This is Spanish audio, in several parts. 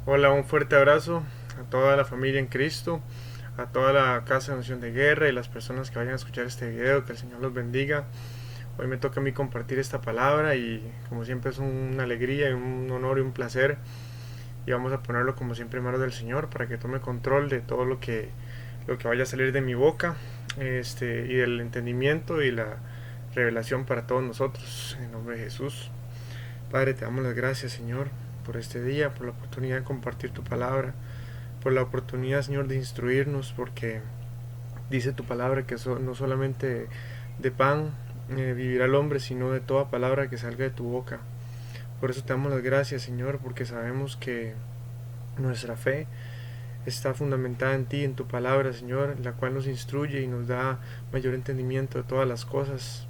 Hola, un fuerte abrazo a toda la familia en Cristo, a toda la Casa de Nación de Guerra y las personas que vayan a escuchar este video, que el Señor los bendiga. Hoy me toca a mí compartir esta palabra y como siempre es una alegría, un honor y un placer, y vamos a ponerlo como siempre en manos del Señor para que tome control de todo lo que vaya a salir de mi boca, y del entendimiento y la revelación para todos nosotros, en el nombre de Jesús. Padre, te damos las gracias, Señor, por este día, por la oportunidad de compartir tu palabra, por la oportunidad, Señor, de instruirnos, porque dice tu palabra que no solamente de pan vivirá el hombre, sino de toda palabra que salga de tu boca. Por eso te damos las gracias, Señor, porque sabemos que nuestra fe está fundamentada en ti, en tu palabra, Señor, la cual nos instruye y nos da mayor entendimiento de todas las cosas.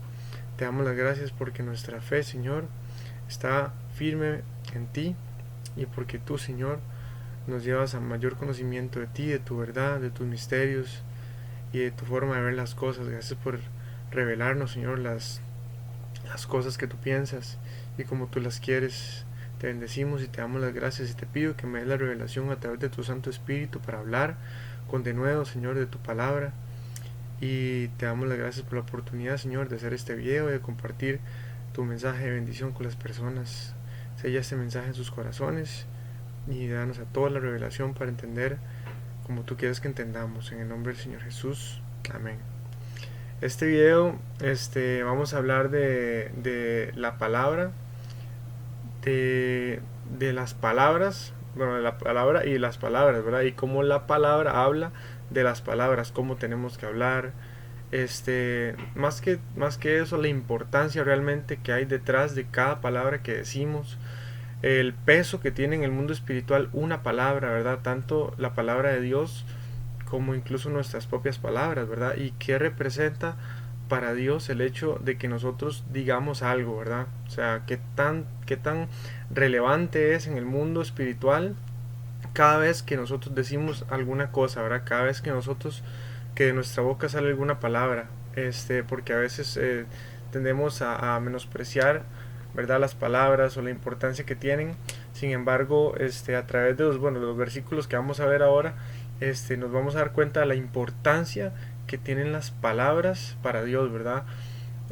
Te damos las gracias porque nuestra fe, Señor, está firme en ti y porque tú, Señor, nos llevas a mayor conocimiento de ti, de tu verdad, de tus misterios y de tu forma de ver las cosas. Gracias por revelarnos, Señor, las cosas que tú piensas y como tú las quieres. Te bendecimos y te damos las gracias y te pido que me des la revelación a través de tu Santo Espíritu para hablar con denuedo, Señor, de tu palabra. Y te damos las gracias por la oportunidad, Señor, de hacer este video y de compartir tu mensaje de bendición con las personas. Sella este mensaje en sus corazones y danos a toda la revelación para entender como tú quieres que entendamos. En el nombre del Señor Jesús. Amén. Este video vamos a hablar de la palabra, de las palabras, bueno, de la palabra y las palabras, ¿verdad? Y cómo la palabra habla de las palabras, cómo tenemos que hablar. Más que eso, la importancia realmente que hay detrás de cada palabra que decimos, el peso que tiene en el mundo espiritual una palabra, ¿verdad? Tanto la palabra de Dios como incluso nuestras propias palabras, ¿verdad? Y qué representa para Dios el hecho de que nosotros digamos algo, ¿verdad? O sea, qué tan relevante es en el mundo espiritual cada vez que nosotros decimos alguna cosa, ¿verdad? Cada vez que de nuestra boca sale alguna palabra, porque a veces tendemos a menospreciar, ¿verdad? Las palabras o la importancia que tienen. Sin embargo, a través de los versículos que vamos a ver ahora, nos vamos a dar cuenta de la importancia que tienen las palabras para Dios, ¿verdad?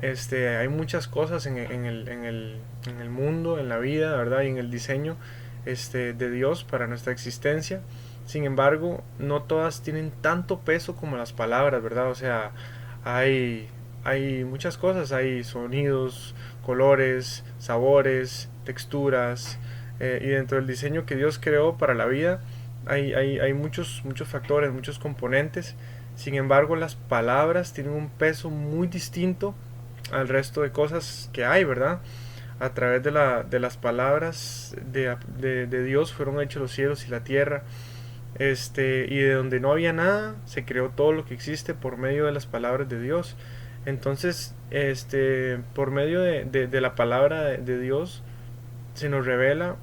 Hay muchas cosas en el mundo, en la vida, ¿verdad? Y en el diseño de Dios para nuestra existencia. Sin embargo, no todas tienen tanto peso como las palabras, ¿verdad? O sea, hay muchas cosas, hay sonidos, colores, sabores, texturas, y dentro del diseño que Dios creó para la vida hay muchos factores, muchos componentes. Sin embargo, las palabras tienen un peso muy distinto al resto de cosas que hay, ¿verdad? A través de las palabras de Dios fueron hechos los cielos y la tierra. Y de donde no había nada, se creó todo lo que existe por medio de las palabras de Dios. Entonces, por medio de la palabra de Dios, se nos revela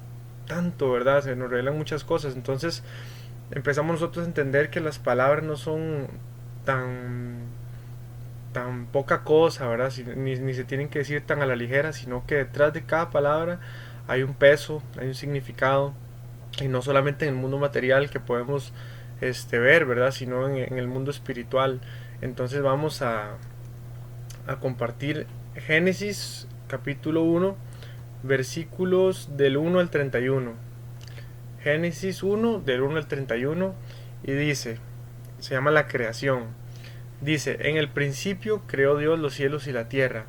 tanto, ¿verdad? Se nos revelan muchas cosas. Entonces, empezamos nosotros a entender que las palabras no son tan tan poca cosa, ¿verdad? Ni se tienen que decir tan a la ligera, sino que detrás de cada palabra hay un peso, hay un significado, y no solamente en el mundo material que podemos ver, ¿verdad? Sino en el mundo espiritual. Entonces vamos a compartir Génesis capítulo 1, versículos del 1 al 31. Génesis 1, del 1 al 31, y dice, se llama la creación. Dice, en el principio creó Dios los cielos y la tierra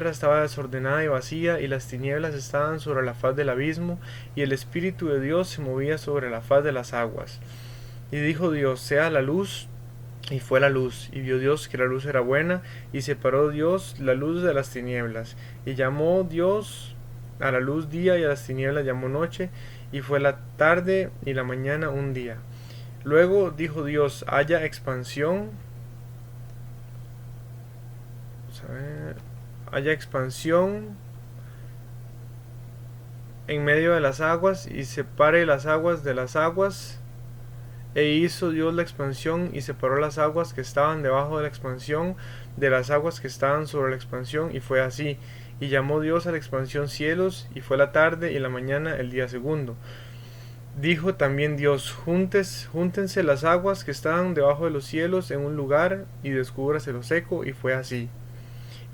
estaba desordenada y vacía, y las tinieblas estaban sobre la faz del abismo, y el Espíritu de Dios se movía sobre la faz de las aguas. Y dijo Dios, sea la luz, y fue la luz, y vio Dios que la luz era buena, y separó Dios la luz de las tinieblas, y llamó Dios a la luz día, y a las tinieblas llamó noche, y fue la tarde y la mañana un día. Luego dijo Dios, haya expansión, haya expansión en medio de las aguas y separe las aguas de las aguas. E hizo Dios la expansión y separó las aguas que estaban debajo de la expansión de las aguas que estaban sobre la expansión, y fue así. Y llamó Dios a la expansión cielos, y fue la tarde y la mañana el día segundo. Dijo también Dios, júntense las aguas que estaban debajo de los cielos en un lugar, y descúbrase lo seco, y fue así.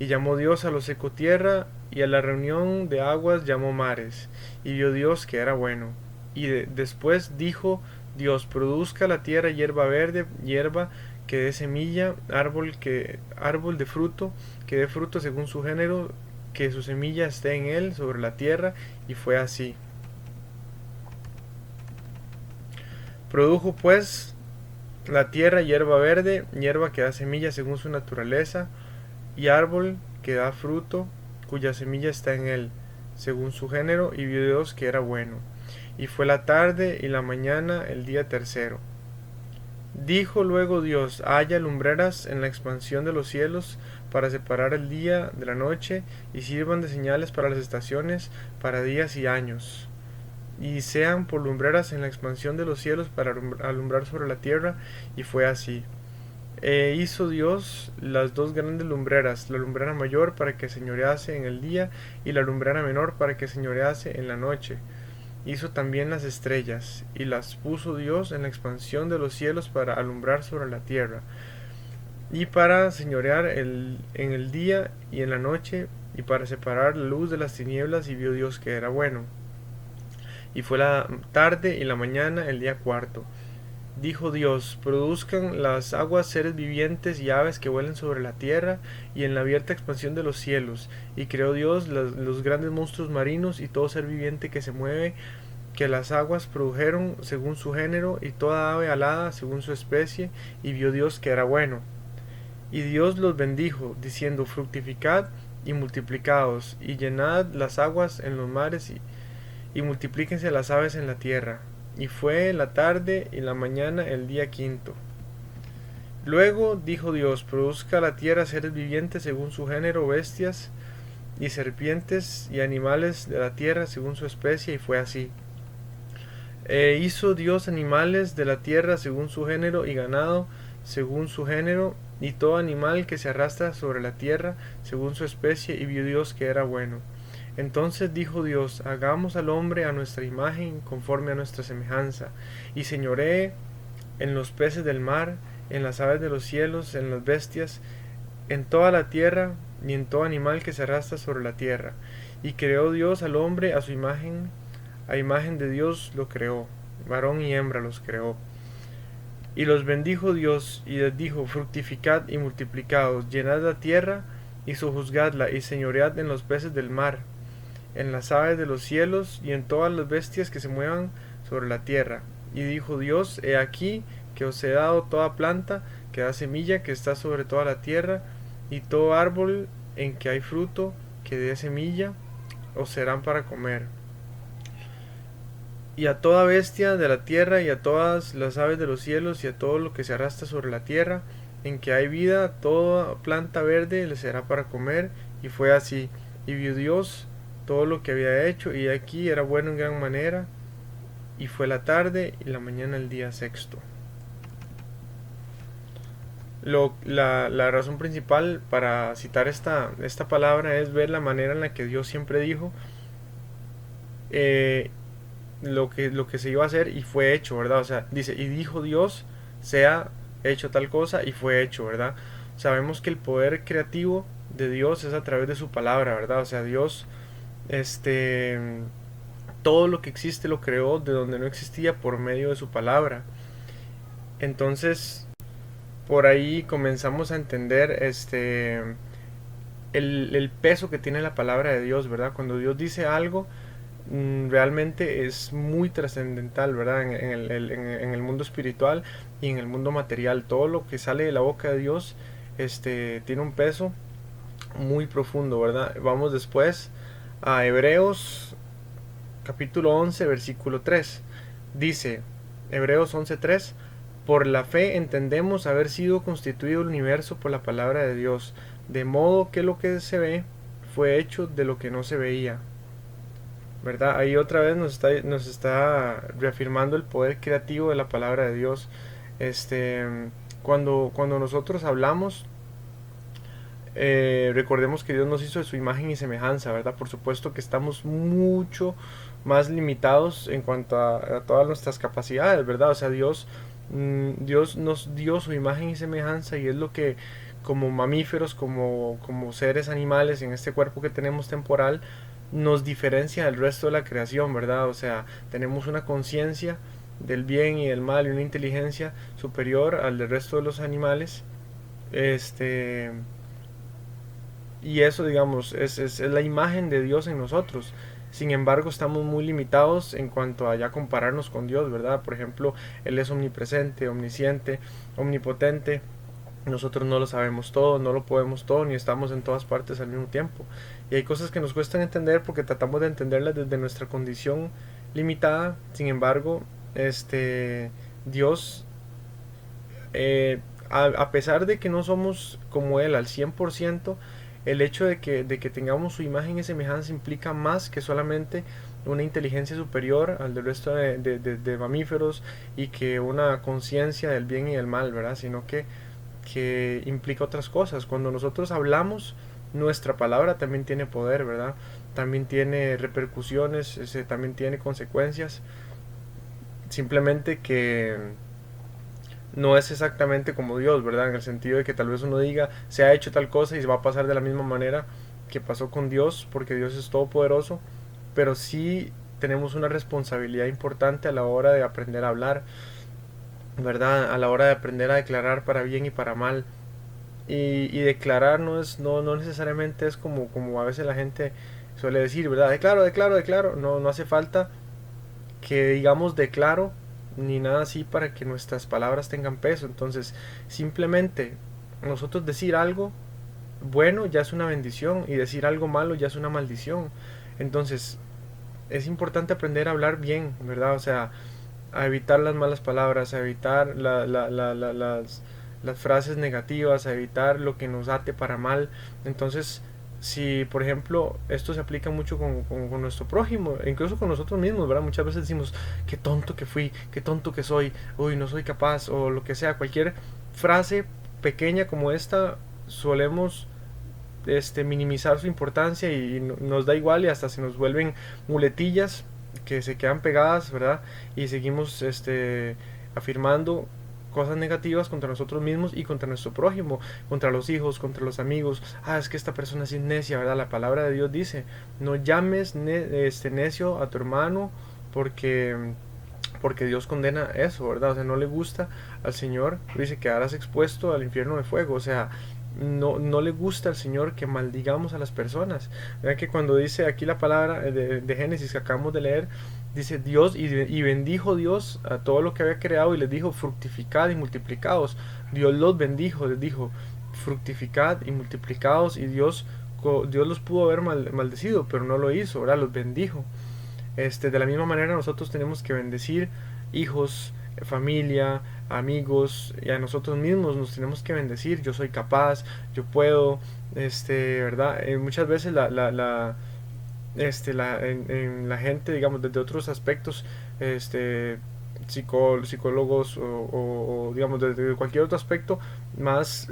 Y llamó Dios a lo seco tierra, y a la reunión de aguas llamó mares, y vio Dios que era bueno. Y después dijo Dios, produzca la tierra hierba verde, hierba que dé semilla, árbol de fruto, que dé fruto según su género, que su semilla esté en él sobre la tierra, y fue así. Produjo pues la tierra hierba verde, hierba que da semilla según su naturaleza, y árbol que da fruto, cuya semilla está en él, según su género, y vio Dios que era bueno. Y fue la tarde y la mañana el día tercero. Dijo luego Dios, haya lumbreras en la expansión de los cielos para separar el día de la noche, y sirvan de señales para las estaciones, para días y años, y sean por lumbreras en la expansión de los cielos para alumbrar sobre la tierra. Y fue así. Hizo Dios las dos grandes lumbreras, la lumbrera mayor para que señorease en el día, y la lumbrera menor para que señorease en la noche. Hizo también las estrellas, y las puso Dios en la expansión de los cielos para alumbrar sobre la tierra, y para señorear en el día y en la noche, y para separar la luz de las tinieblas. Y vio Dios que era bueno. Y fue la tarde y la mañana el día cuarto. Dijo Dios, produzcan las aguas seres vivientes y aves que vuelen sobre la tierra y en la abierta expansión de los cielos. Y creó Dios los grandes monstruos marinos y todo ser viviente que se mueve, que las aguas produjeron según su género, y toda ave alada según su especie. Y vio Dios que era bueno. Y Dios los bendijo, diciendo, fructificad y multiplicaos, y llenad las aguas en los mares, y multiplíquense las aves en la tierra. Y fue la tarde y la mañana el día quinto. Luego dijo Dios, produzca la tierra seres vivientes según su género, bestias y serpientes y animales de la tierra según su especie. Y fue así. Hizo Dios animales de la tierra según su género, y ganado según su género, y todo animal que se arrastra sobre la tierra según su especie. Y vio Dios que era bueno. Entonces dijo Dios, hagamos al hombre a nuestra imagen, conforme a nuestra semejanza, y señoree en los peces del mar, en las aves de los cielos, en las bestias, en toda la tierra, y en todo animal que se arrastra sobre la tierra. Y creó Dios al hombre a su imagen, a imagen de Dios lo creó, varón y hembra los creó. Y los bendijo Dios, y les dijo, fructificad y multiplicaos, llenad la tierra, y sojuzgadla, y señoread en los peces del mar, en las aves de los cielos, y en todas las bestias que se muevan sobre la tierra. Y dijo Dios, he aquí que os he dado toda planta que da semilla, que está sobre toda la tierra, y todo árbol en que hay fruto que dé semilla, os serán para comer. Y a toda bestia de la tierra, y a todas las aves de los cielos, y a todo lo que se arrastra sobre la tierra, en que hay vida, toda planta verde les será para comer. Y fue así. Y vio Dios todo lo que había hecho, y aquí era bueno en gran manera. Y fue la tarde y la mañana el día sexto. La razón principal para citar esta palabra es ver la manera en la que Dios siempre dijo lo que se iba a hacer, y fue hecho, ¿verdad? O sea, dice, y dijo Dios, sea hecho tal cosa, y fue hecho, ¿verdad? Sabemos que el poder creativo de Dios es a través de su palabra, ¿verdad? O sea, Dios, todo lo que existe lo creó de donde no existía por medio de su palabra. Entonces, por ahí comenzamos a entender el peso que tiene la palabra de Dios, ¿verdad? Cuando Dios dice algo, realmente es muy trascendental, ¿verdad? En el mundo espiritual y en el mundo material. Todo lo que sale de la boca de Dios tiene un peso muy profundo, ¿verdad? Vamos después a Hebreos capítulo 11 versículo 3. Dice Hebreos 11:3, por la fe entendemos haber sido constituido el universo por la palabra de Dios, de modo que lo que se ve fue hecho de lo que no se veía, ¿verdad? Ahí otra vez nos está reafirmando el poder creativo de la palabra de Dios. Cuando nosotros hablamos, Recordemos que Dios nos hizo de su imagen y semejanza, ¿verdad? Por supuesto que estamos mucho más limitados en cuanto a todas nuestras capacidades, ¿verdad? O sea, Dios nos dio su imagen y semejanza y es lo que como mamíferos, como seres animales en este cuerpo que tenemos temporal, nos diferencia del resto de la creación, ¿verdad? O sea, tenemos una conciencia del bien y del mal y una inteligencia superior al del resto de los animales. Este, y eso, digamos, es la imagen de Dios en nosotros. Sin embargo, estamos muy limitados en cuanto a ya compararnos con Dios, ¿verdad? Por ejemplo, Él es omnipresente, omnisciente, omnipotente. Nosotros no lo sabemos todo, no lo podemos todo, ni estamos en todas partes al mismo tiempo. Y hay cosas que nos cuestan entender porque tratamos de entenderlas desde nuestra condición limitada. Sin embargo, Dios, a pesar de que no somos como Él al 100%, el hecho de que tengamos su imagen y semejanza implica más que solamente una inteligencia superior al del resto de mamíferos y que una conciencia del bien y del mal, ¿verdad? Sino que implica otras cosas. Cuando nosotros hablamos, nuestra palabra también tiene poder, ¿verdad? También tiene repercusiones, también tiene consecuencias. Simplemente que no es exactamente como Dios, ¿verdad? En el sentido de que tal vez uno diga, se ha hecho tal cosa y se va a pasar de la misma manera que pasó con Dios, porque Dios es todopoderoso, pero sí tenemos una responsabilidad importante a la hora de aprender a hablar, ¿verdad? A la hora de aprender a declarar para bien y para mal. Y declarar no necesariamente es como a veces la gente suele decir, ¿verdad? Declaro, declaro, declaro. No hace falta que digamos declaro ni nada así para que nuestras palabras tengan peso. Entonces, simplemente nosotros decir algo bueno ya es una bendición y decir algo malo ya es una maldición. Entonces, es importante aprender a hablar bien, ¿verdad? O sea, a evitar las malas palabras, a evitar las frases negativas, a evitar lo que nos ate para mal. Entonces, si por ejemplo esto se aplica mucho con nuestro prójimo, e incluso con nosotros mismos, ¿verdad? Muchas veces decimos, qué tonto que fui, qué tonto que soy, uy, no soy capaz, o lo que sea, cualquier frase pequeña como esta, solemos minimizar su importancia y nos da igual y hasta se nos vuelven muletillas que se quedan pegadas, ¿verdad? Y seguimos afirmando cosas negativas contra nosotros mismos y contra nuestro prójimo, contra los hijos, contra los amigos. Ah, es que esta persona es necia, ¿verdad? La palabra de Dios dice, no llames necio a tu hermano porque Dios condena eso, ¿verdad? O sea, no le gusta al Señor, dice que harás expuesto al infierno de fuego, o sea, no le gusta al Señor que maldigamos a las personas. Vean que cuando dice aquí la palabra de Génesis que acabamos de leer, dice Dios y bendijo Dios a todo lo que había creado y les dijo fructificad y multiplicaos. Dios los bendijo, les dijo fructificad y multiplicaos y Dios los pudo haber maldecido, pero no lo hizo, ¿verdad? Los bendijo. De la misma manera nosotros tenemos que bendecir hijos, familia, amigos y a nosotros mismos nos tenemos que bendecir. Yo soy capaz, yo puedo, ¿verdad? Muchas veces en la gente, digamos, desde otros aspectos, psicólogos o, digamos desde cualquier otro aspecto más,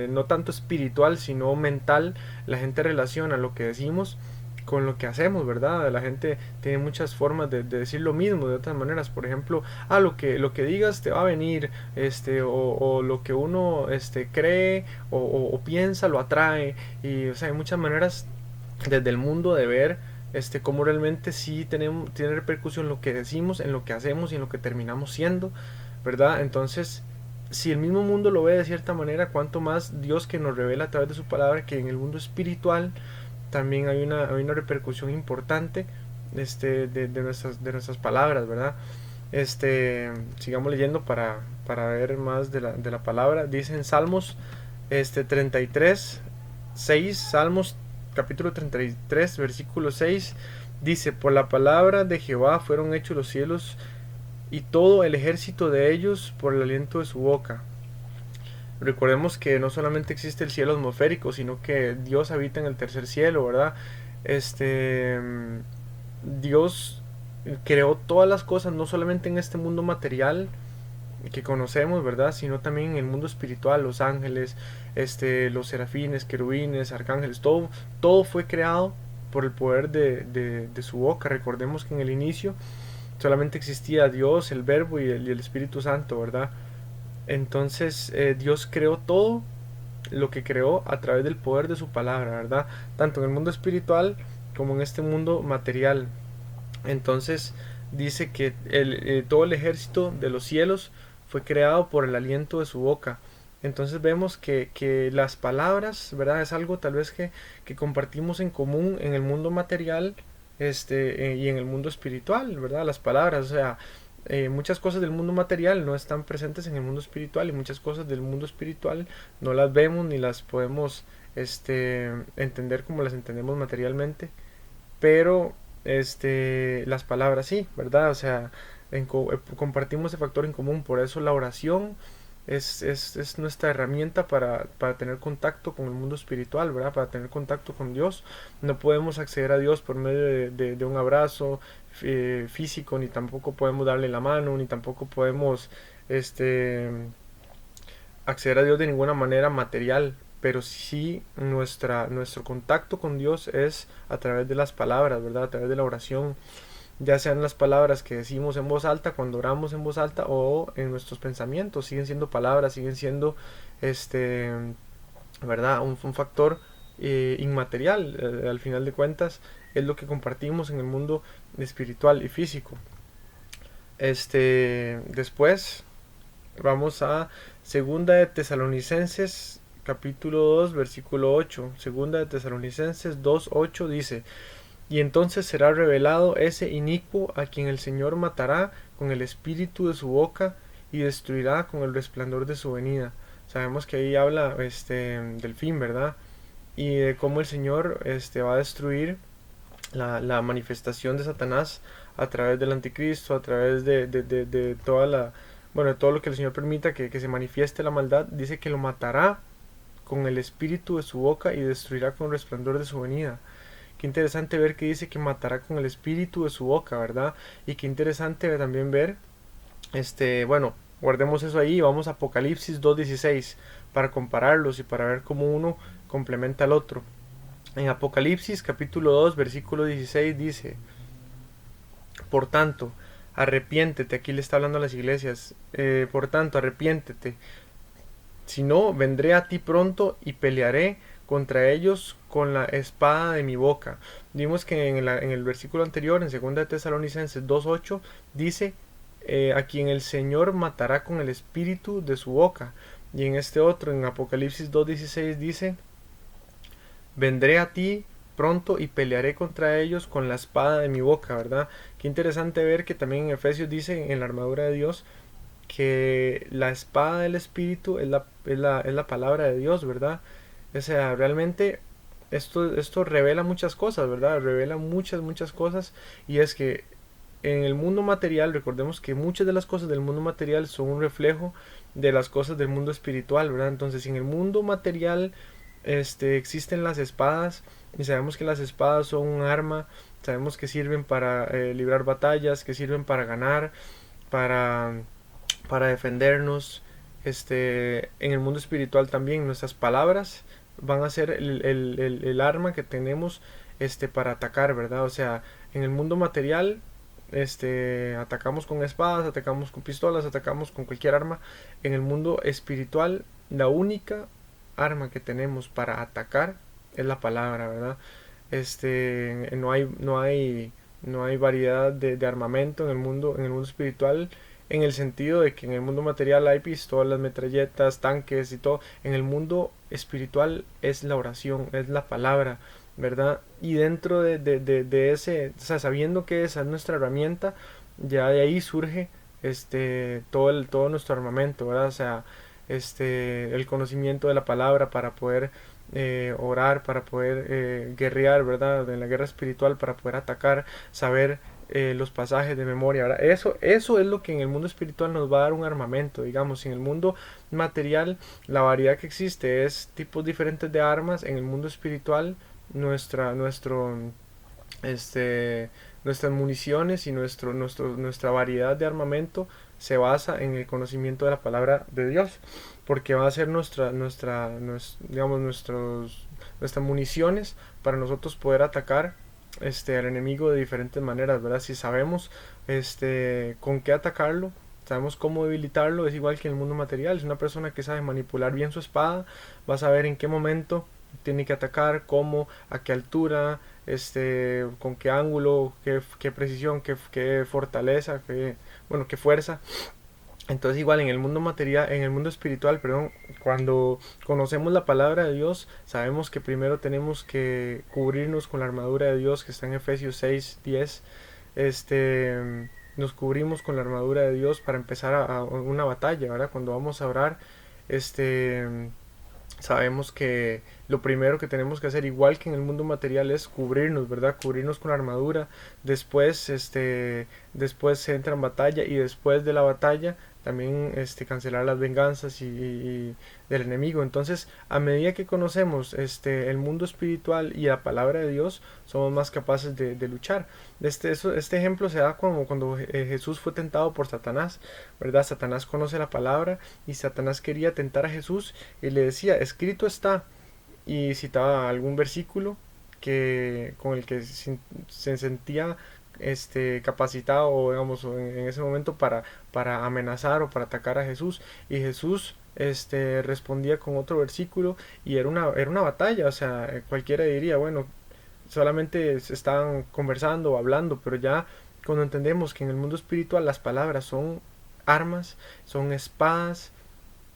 no tanto espiritual sino mental, la gente relaciona lo que decimos con lo que hacemos, ¿verdad? La gente tiene muchas formas de decir lo mismo de otras maneras. Por ejemplo, lo que digas te va a venir, o lo que uno cree o piensa lo atrae. Y o sea, hay muchas maneras desde el mundo de ver cómo realmente sí tiene repercusión en lo que decimos, en lo que hacemos y en lo que terminamos siendo, ¿verdad? Entonces, si el mismo mundo lo ve de cierta manera, cuánto más Dios que nos revela a través de su palabra que en el mundo espiritual también hay una repercusión importante de nuestras palabras, ¿verdad? Sigamos leyendo para ver más de la palabra. Dice en Salmos 33, 6, Salmos capítulo 33, versículo 6, dice, por la palabra de Jehová fueron hechos los cielos y todo el ejército de ellos por el aliento de su boca. Recordemos que no solamente existe el cielo atmosférico, sino que Dios habita en el tercer cielo, ¿verdad? Dios creó todas las cosas, no solamente en este mundo material, que conocemos, ¿verdad? Sino también en el mundo espiritual, los ángeles, los serafines, querubines, arcángeles, todo fue creado por el poder de su boca. Recordemos que en el inicio solamente existía Dios, el Verbo y el Espíritu Santo, ¿verdad? Entonces Dios creó todo lo que creó a través del poder de su palabra, ¿verdad? Tanto en el mundo espiritual como en este mundo material. Entonces dice que todo el ejército de los cielos fue creado por el aliento de su boca. Entonces vemos que las palabras, ¿verdad? Es algo tal vez que compartimos en común en el mundo material y en el mundo espiritual, ¿verdad? Las palabras, o sea, muchas cosas del mundo material no están presentes en el mundo espiritual y muchas cosas del mundo espiritual no las vemos ni las podemos entender como las entendemos materialmente, pero las palabras sí, ¿verdad? O sea, compartimos ese factor en común, por eso la oración es nuestra herramienta para tener contacto con el mundo espiritual, ¿verdad? Para tener contacto con Dios. No podemos acceder a Dios por medio de un abrazo físico, ni tampoco podemos darle la mano, ni tampoco podemos acceder a Dios de ninguna manera material, pero sí nuestro contacto con Dios es a través de las palabras, ¿verdad? A través de la oración, ya sean las palabras que decimos en voz alta cuando oramos en voz alta o en nuestros pensamientos, siguen siendo palabras, siguen siendo este ¿verdad? Un factor inmaterial, al final de cuentas es lo que compartimos en el mundo espiritual y físico. Después vamos a Segunda de Tesalonicenses capítulo 2 versículo 8. Segunda de Tesalonicenses 2:8 dice: y entonces será revelado ese inicuo a quien el Señor matará con el espíritu de su boca y destruirá con el resplandor de su venida. Sabemos que ahí habla del fin, ¿verdad? Y de cómo el Señor va a destruir la manifestación de Satanás a través del anticristo, a través de toda bueno, de todo lo que el Señor permita que se manifieste la maldad. Dice que lo matará con el espíritu de su boca y destruirá con el resplandor de su venida. Qué interesante ver que dice que matará con el espíritu de su boca, ¿verdad? Y qué interesante también ver, bueno, guardemos eso ahí y vamos a Apocalipsis 2:16 para compararlos y para ver cómo uno complementa al otro. En Apocalipsis capítulo 2 versículo 16 dice: por tanto, arrepiéntete, aquí le está hablando a las iglesias, por tanto, arrepiéntete, si no, vendré a ti pronto y pelearé contra ellos con la espada de mi boca. Vimos que en el versículo anterior, en 2 de Tesalonicenses 2:8, dice a quien el Señor matará con el espíritu de su boca. Y en este otro, en Apocalipsis 2:16, dice: vendré a ti pronto y pelearé contra ellos con la espada de mi boca, ¿verdad? Qué interesante ver que también en Efesios dice en la armadura de Dios que la espada del Espíritu es la palabra de Dios, ¿verdad? O sea, realmente esto revela muchas cosas, ¿verdad? Revela muchas cosas, y es que en el mundo material, recordemos que muchas de las cosas del mundo material son un reflejo de las cosas del mundo espiritual, ¿verdad? Entonces, en el mundo material existen las espadas, y sabemos que las espadas son un arma, sabemos que sirven para librar batallas, que sirven para ganar, para defendernos. En el mundo espiritual también nuestras palabras van a ser el arma que tenemos para atacar, ¿verdad? O sea, en el mundo material atacamos con espadas, atacamos con pistolas, atacamos con cualquier arma. En el mundo espiritual la única arma que tenemos para atacar es la palabra, ¿verdad? No hay variedad de armamento en el mundo espiritual, en el sentido de que en el mundo material hay pistolas, metralletas, tanques y todo. En el mundo espiritual es la oración, es la palabra, ¿verdad? Y dentro de ese, o sea, sabiendo que esa es nuestra herramienta, ya de ahí surge todo nuestro armamento, ¿verdad? O sea, el conocimiento de la palabra para poder orar, para poder guerrear, ¿verdad? En la guerra espiritual, para poder atacar, saber los pasajes de memoria, ¿verdad? Eso es lo que en el mundo espiritual nos va a dar un armamento, digamos. En el mundo material la variedad que existe es tipos diferentes de armas. En el mundo espiritual nuestra nuestro nuestras municiones y nuestra variedad de armamento se basa en el conocimiento de la palabra de Dios, porque va a ser digamos, nuestras municiones para nosotros poder atacar al enemigo de diferentes maneras, ¿verdad? Si sabemos con qué atacarlo, sabemos cómo debilitarlo, es igual que en el mundo material. Es una persona que sabe manipular bien su espada, va a saber en qué momento tiene que atacar, cómo, a qué altura, con qué ángulo, qué precisión, qué fortaleza, qué fuerza. Entonces igual en el mundo material, en el mundo espiritual, perdón, cuando conocemos la palabra de Dios, sabemos que primero tenemos que cubrirnos con la armadura de Dios que está en Efesios 6:10. Nos cubrimos con la armadura de Dios para empezar a una batalla, ¿verdad? Cuando vamos a orar, sabemos que lo primero que tenemos que hacer, igual que en el mundo material, es cubrirnos, ¿verdad? Cubrirnos con la armadura. Después se entra en batalla, y después de la batalla también cancelar las venganzas y del enemigo. Entonces, a medida que conocemos el mundo espiritual y la palabra de Dios, somos más capaces de luchar. Este ejemplo se da como cuando Jesús fue tentado por Satanás, ¿verdad? Satanás conoce la palabra, y Satanás quería tentar a Jesús y le decía, escrito está, y citaba algún versículo con el que se sentía capacitado, digamos, en ese momento para amenazar o para atacar a Jesús. Y Jesús respondía con otro versículo, y era una batalla. O sea, cualquiera diría, bueno, solamente se estaban conversando o hablando, pero ya cuando entendemos que en el mundo espiritual las palabras son armas, son espadas,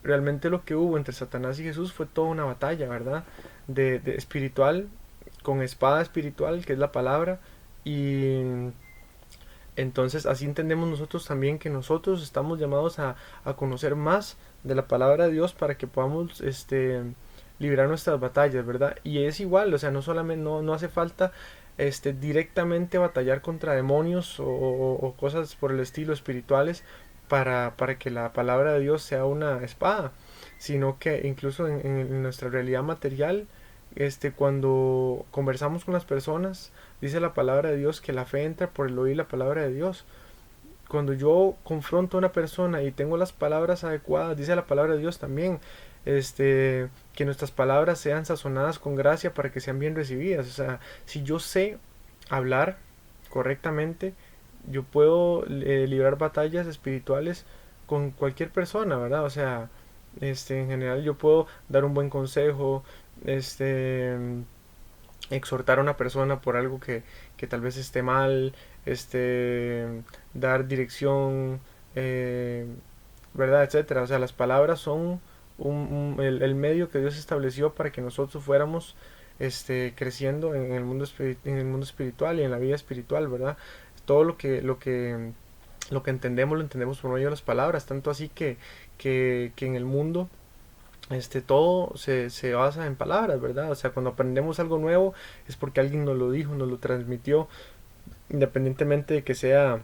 realmente lo que hubo entre Satanás y Jesús fue toda una batalla, ¿verdad? De espiritual, con espada espiritual, que es la palabra. Y entonces así entendemos nosotros también que nosotros estamos llamados a conocer más de la palabra de Dios para que podamos librar nuestras batallas, ¿verdad? Y es igual, o sea, no solamente no hace falta directamente batallar contra demonios o cosas por el estilo espirituales para que la palabra de Dios sea una espada, sino que incluso en nuestra realidad material, cuando conversamos con las personas, dice la palabra de Dios que la fe entra por el oír la palabra de Dios. Cuando yo confronto a una persona y tengo las palabras adecuadas, dice la palabra de Dios también, que nuestras palabras sean sazonadas con gracia para que sean bien recibidas. O sea, si yo sé hablar correctamente, yo puedo librar batallas espirituales con cualquier persona, ¿verdad? O sea, en general yo puedo dar un buen consejo, exhortar a una persona por algo que tal vez esté mal, dar dirección, ¿verdad? Etcétera. O sea, las palabras son el medio que Dios estableció para que nosotros fuéramos creciendo en en el mundo espiritual y en la vida espiritual, ¿verdad? Todo lo que entendemos, lo entendemos por medio de las palabras, tanto así que en el mundo todo se basa en palabras, ¿verdad? O sea, cuando aprendemos algo nuevo es porque alguien nos lo dijo, nos lo transmitió, independientemente de que sea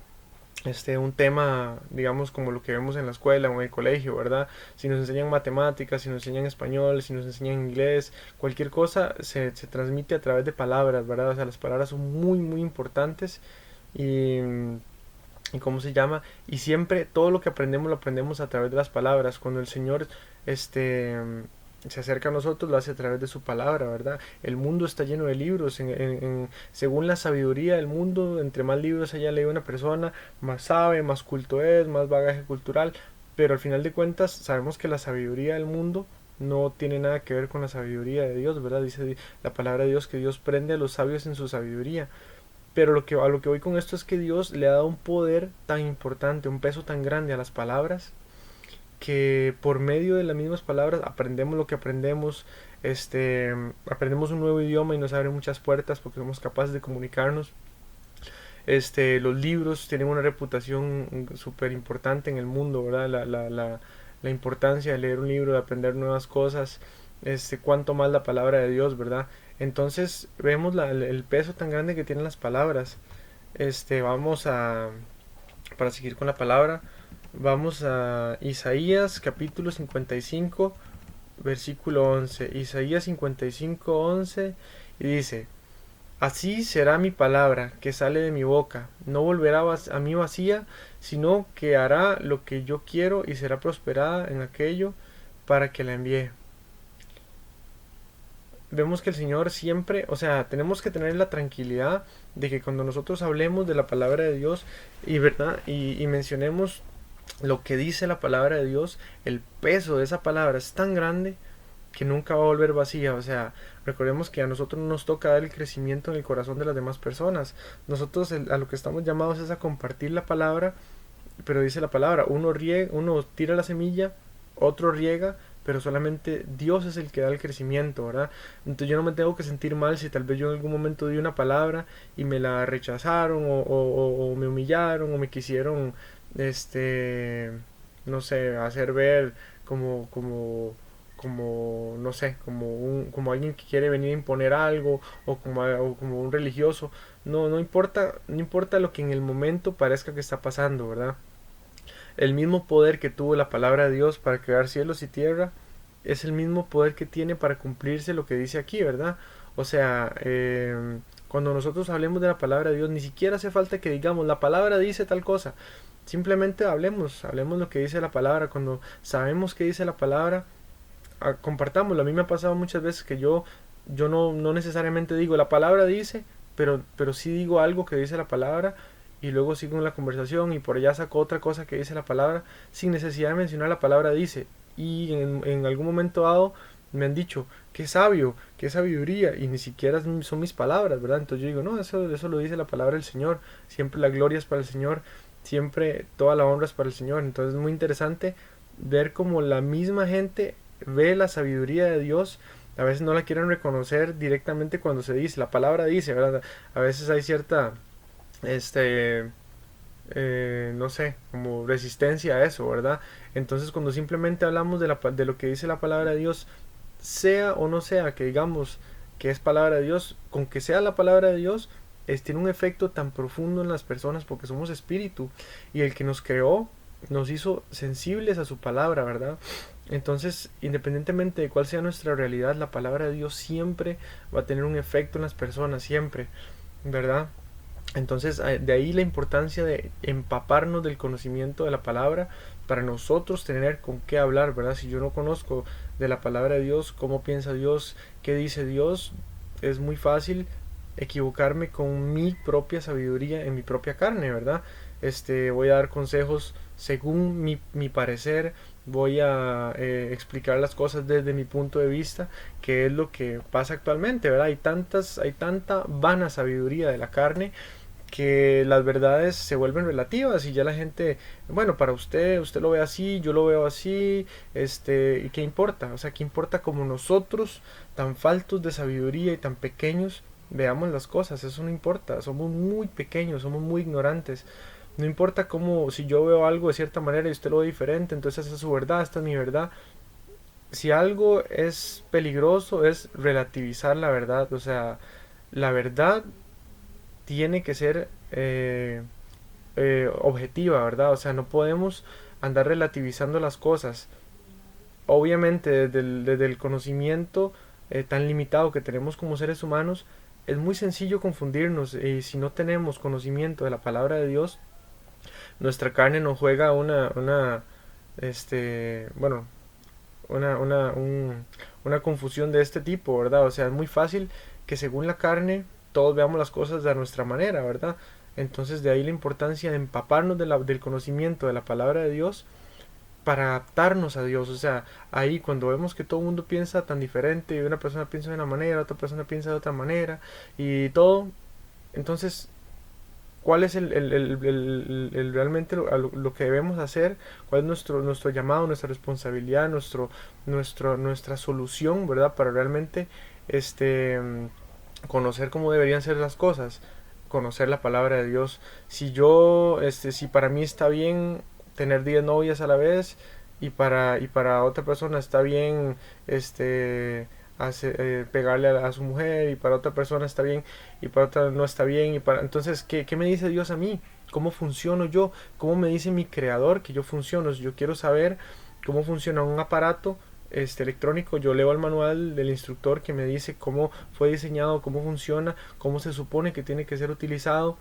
un tema, digamos, como lo que vemos en la escuela o en el colegio, ¿verdad? Si nos enseñan matemáticas, si nos enseñan español, si nos enseñan inglés, cualquier cosa se transmite a través de palabras, ¿verdad? O sea, las palabras son muy, muy importantes. Y cómo se llama, y siempre todo lo que aprendemos lo aprendemos a través de las palabras. Cuando el Señor se acerca a nosotros, lo hace a través de su palabra, ¿verdad? El mundo está lleno de libros. Según la sabiduría del mundo, entre más libros haya leído una persona, más sabe, más culto es, más bagaje cultural. Pero al final de cuentas sabemos que la sabiduría del mundo no tiene nada que ver con la sabiduría de Dios, ¿verdad? Dice la palabra de Dios que Dios prende a los sabios en su sabiduría. Pero a lo que voy con esto es que Dios le ha dado un poder tan importante, un peso tan grande a las palabras, que por medio de las mismas palabras aprendemos lo que aprendemos, aprendemos un nuevo idioma y nos abre muchas puertas porque somos capaces de comunicarnos. Los libros tienen una reputación súper importante en el mundo, ¿verdad? La importancia de leer un libro, de aprender nuevas cosas, cuanto más la palabra de Dios, ¿verdad? Entonces vemos el peso tan grande que tienen las palabras. Vamos para seguir con la palabra, vamos a Isaías capítulo 55, versículo 11. Isaías 55:11, y dice: Así será mi palabra que sale de mi boca. No volverá a mí vacía, sino que hará lo que yo quiero y será prosperada en aquello para que la envíe. Vemos que el Señor siempre, o sea, tenemos que tener la tranquilidad de que cuando nosotros hablemos de la palabra de Dios y verdad y mencionemos lo que dice la palabra de Dios, el peso de esa palabra es tan grande que nunca va a volver vacía. O sea, recordemos que a nosotros no nos toca dar el crecimiento en el corazón de las demás personas. Nosotros a lo que estamos llamados es a compartir la palabra, pero dice la palabra, uno tira la semilla, otro riega, pero solamente Dios es el que da el crecimiento, ¿verdad? Entonces yo no me tengo que sentir mal si tal vez yo en algún momento di una palabra y me la rechazaron o me humillaron o me quisieron, este, no sé, hacer ver como no sé, como alguien que quiere venir a imponer algo o como un religioso. No importa lo que en el momento parezca que está pasando, ¿verdad? El mismo poder que tuvo la palabra de Dios para crear cielos y tierra es el mismo poder que tiene para cumplirse lo que dice aquí, ¿verdad? O sea, cuando nosotros hablemos de la palabra de Dios, ni siquiera hace falta que digamos, la palabra dice tal cosa. Simplemente hablemos lo que dice la palabra. Cuando sabemos que dice la palabra, compartámoslo. A mí me ha pasado muchas veces que yo no necesariamente digo, la palabra dice, pero sí digo algo que dice la palabra y luego sigo en la conversación y por allá saco otra cosa que dice la palabra sin necesidad de mencionar la palabra dice. Y en algún momento dado me han dicho, qué sabio, qué sabiduría, y ni siquiera son mis palabras, ¿verdad? Entonces yo digo, no, eso lo dice la palabra del Señor, siempre la gloria es para el Señor, siempre toda la honra es para el Señor. Entonces es muy interesante ver cómo la misma gente ve la sabiduría de Dios. A veces no la quieren reconocer directamente cuando se dice, la palabra dice, ¿verdad? A veces hay cierta, este, no sé, como resistencia a eso, ¿verdad? Entonces cuando simplemente hablamos de lo que dice la palabra de Dios, sea o no sea que digamos que es palabra de Dios, con que sea la palabra de Dios, tiene un efecto tan profundo en las personas porque somos espíritu y el que nos creó nos hizo sensibles a su palabra, ¿verdad? Entonces, independientemente de cuál sea nuestra realidad, la palabra de Dios siempre va a tener un efecto en las personas, siempre, ¿verdad? Entonces, de ahí la importancia de empaparnos del conocimiento de la palabra para nosotros tener con qué hablar, ¿verdad? Si yo no conozco de la palabra de Dios, cómo piensa Dios, qué dice Dios, es muy fácil equivocarme con mi propia sabiduría en mi propia carne, ¿verdad? Voy a dar consejos según mi parecer, voy a explicar las cosas desde mi punto de vista, que es lo que pasa actualmente, ¿verdad? Hay tanta vana sabiduría de la carne que las verdades se vuelven relativas y ya la gente, bueno, para usted lo ve así, yo lo veo así, ¿y qué importa? O sea, ¿qué importa como nosotros, tan faltos de sabiduría y tan pequeños, veamos las cosas? Eso no importa, somos muy pequeños, somos muy ignorantes. No importa cómo, si yo veo algo de cierta manera y usted lo ve diferente, entonces esa es su verdad, esta es mi verdad. Si algo es peligroso es relativizar la verdad, o sea, la verdad tiene que ser objetiva, ¿verdad? O sea, no podemos andar relativizando las cosas. Obviamente, desde el conocimiento tan limitado que tenemos como seres humanos, es muy sencillo confundirnos. Y si no tenemos conocimiento de la palabra de Dios, nuestra carne nos juega bueno, una confusión de este tipo, ¿verdad? O sea, es muy fácil que según la carne todos veamos las cosas de nuestra manera, ¿verdad? Entonces de ahí la importancia de empaparnos del conocimiento de la palabra de Dios para adaptarnos a Dios. O sea, ahí cuando vemos que todo el mundo piensa tan diferente y una persona piensa de una manera, otra persona piensa de otra manera y todo, entonces cuál es realmente lo que debemos hacer, cuál es nuestro llamado, nuestra responsabilidad, nuestra solución, ¿verdad? Para realmente conocer cómo deberían ser las cosas, conocer la palabra de Dios. Si para mí está bien tener 10 novias a la vez y para otra persona está bien pegarle a su mujer y para otra persona está bien y para otra no está bien entonces ¿qué me dice Dios a mí? ¿Cómo funciono yo? ¿Cómo me dice mi creador que yo funciono? Si yo quiero saber cómo funciona un aparato, electrónico, yo leo el manual del instructor que me dice cómo fue diseñado, cómo funciona, cómo se supone que tiene que ser utilizado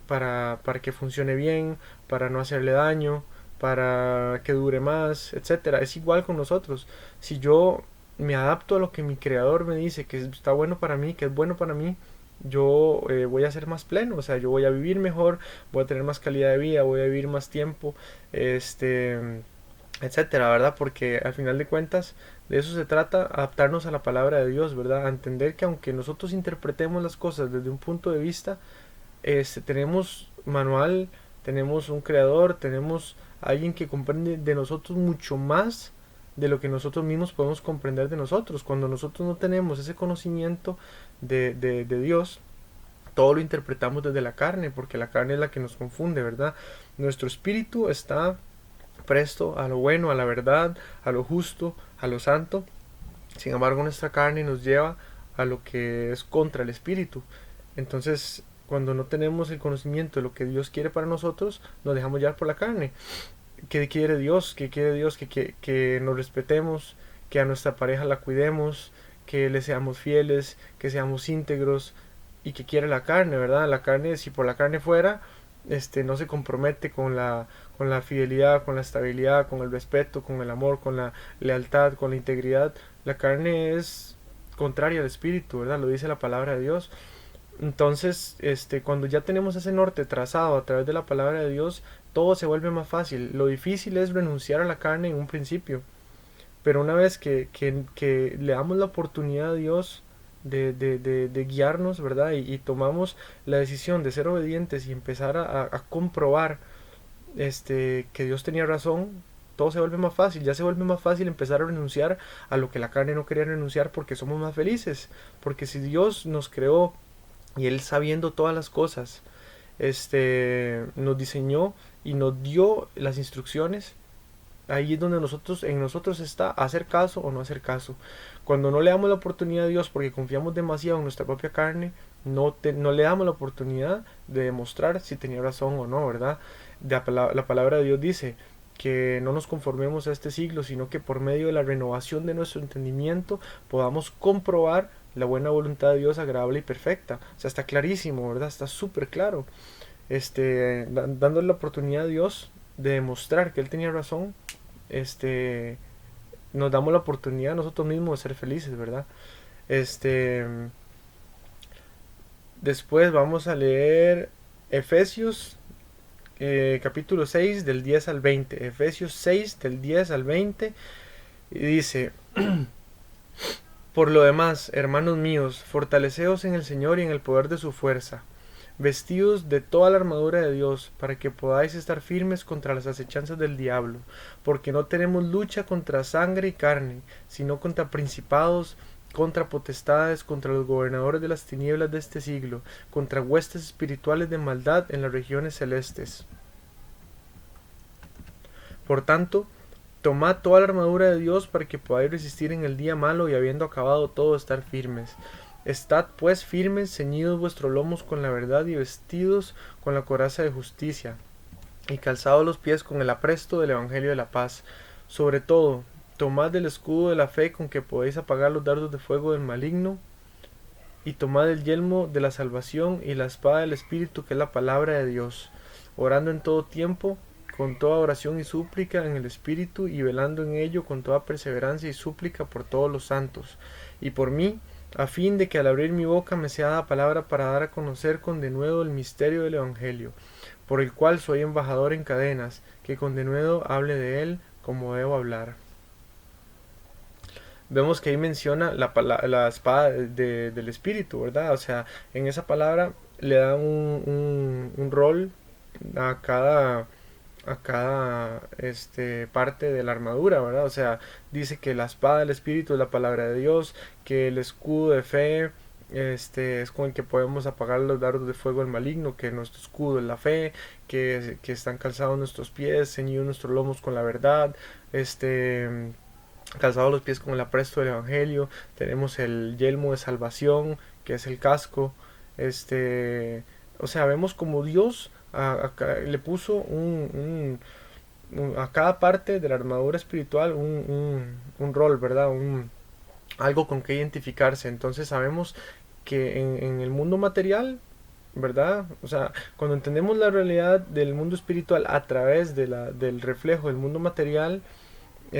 para que funcione bien, para no hacerle daño, para que dure más, etcétera. Es igual con nosotros. Si yo me adapto a lo que mi creador me dice que está bueno para mí, que es bueno para mí, yo voy a ser más pleno, o sea, yo voy a vivir mejor, voy a tener más calidad de vida, voy a vivir más tiempo, etcétera, ¿verdad? Porque al final de cuentas de eso se trata, adaptarnos a la palabra de Dios, ¿verdad? A entender que aunque nosotros interpretemos las cosas desde un punto de vista, tenemos manual, tenemos un creador, tenemos alguien que comprende de nosotros mucho más de lo que nosotros mismos podemos comprender de nosotros. Cuando nosotros no tenemos ese conocimiento de Dios, todo lo interpretamos desde la carne, porque la carne es la que nos confunde, ¿verdad? Nuestro espíritu está presto a lo bueno, a la verdad, a lo justo, a lo santo. Sin embargo, nuestra carne nos lleva a lo que es contra el espíritu. Entonces, cuando no tenemos el conocimiento de lo que Dios quiere para nosotros, nos dejamos llevar por la carne. ¿Qué quiere Dios? ¿Qué quiere Dios? Que nos respetemos, que a nuestra pareja la cuidemos, que le seamos fieles, que seamos íntegros. ¿Y que quiere la carne, verdad? La carne, si por la carne fuera, no se compromete con la fidelidad, con la estabilidad, con el respeto, con el amor, con la lealtad, con la integridad. La carne es contraria al espíritu, ¿verdad? Lo dice la palabra de Dios. Entonces, cuando ya tenemos ese norte trazado a través de la palabra de Dios, todo se vuelve más fácil. Lo difícil es renunciar a la carne en un principio, pero una vez que le damos la oportunidad a Dios de guiarnos, ¿verdad? Y tomamos la decisión de ser obedientes y empezar a comprobar que Dios tenía razón, todo se vuelve más fácil. Ya se vuelve más fácil empezar a renunciar a lo que la carne no quería renunciar, porque somos más felices. Porque si Dios nos creó y Él, sabiendo todas las cosas, nos diseñó y nos dio las instrucciones, ahí es donde en nosotros está hacer caso o no hacer caso. Cuando no le damos la oportunidad a Dios porque confiamos demasiado en nuestra propia carne, no le damos la oportunidad de demostrar si tenía razón o no, ¿verdad? La palabra de Dios dice que no nos conformemos a este siglo, sino que por medio de la renovación de nuestro entendimiento podamos comprobar la buena voluntad de Dios, agradable y perfecta. O sea, está clarísimo, ¿verdad? Está súper claro. Dándole la oportunidad a Dios de demostrar que Él tenía razón, nos damos la oportunidad nosotros mismos de ser felices, ¿verdad? Después vamos a leer Efesios capítulo 6 del 10 al 20. Efesios 6 del 10 al 20. Y dice: Por lo demás, hermanos míos, fortaleceos en el Señor y en el poder de su fuerza, vestidos de toda la armadura de Dios, para que podáis estar firmes contra las acechanzas del diablo, porque no tenemos lucha contra sangre y carne, sino contra principados, contra potestades, contra los gobernadores de las tinieblas de este siglo, contra huestes espirituales de maldad en las regiones celestes. Por tanto, tomad toda la armadura de Dios para que podáis resistir en el día malo, y habiendo acabado todo, estar firmes. Estad pues firmes, ceñidos vuestros lomos con la verdad, y vestidos con la coraza de justicia, y calzados los pies con el apresto del evangelio de la paz. Sobre todo, tomad el escudo de la fe, con que podéis apagar los dardos de fuego del maligno, y tomad el yelmo de la salvación y la espada del Espíritu, que es la palabra de Dios, orando en todo tiempo con toda oración y súplica en el Espíritu, y velando en ello con toda perseverancia y súplica por todos los santos, y por mí, a fin de que al abrir mi boca me sea dada palabra para dar a conocer con denuedo el misterio del Evangelio, por el cual soy embajador en cadenas, que con denuedo hable de él como debo hablar. Vemos que ahí menciona la espada del Espíritu, ¿verdad? O sea, en esa palabra le da un rol a cada parte de la armadura, ¿verdad? O sea, dice que la espada del Espíritu es la palabra de Dios, que el escudo de fe es con el que podemos apagar los dardos de fuego del maligno, que nuestro escudo es la fe, que están calzados nuestros pies, ceñidos nuestros lomos con la verdad, calzados los pies con el apresto del evangelio. Tenemos el yelmo de salvación, que es el casco. O sea, vemos como Dios le puso a cada parte de la armadura espiritual un rol, ¿verdad? Algo con que identificarse. Entonces sabemos que en el mundo material, ¿verdad? O sea, cuando entendemos la realidad del mundo espiritual a través del reflejo del mundo material,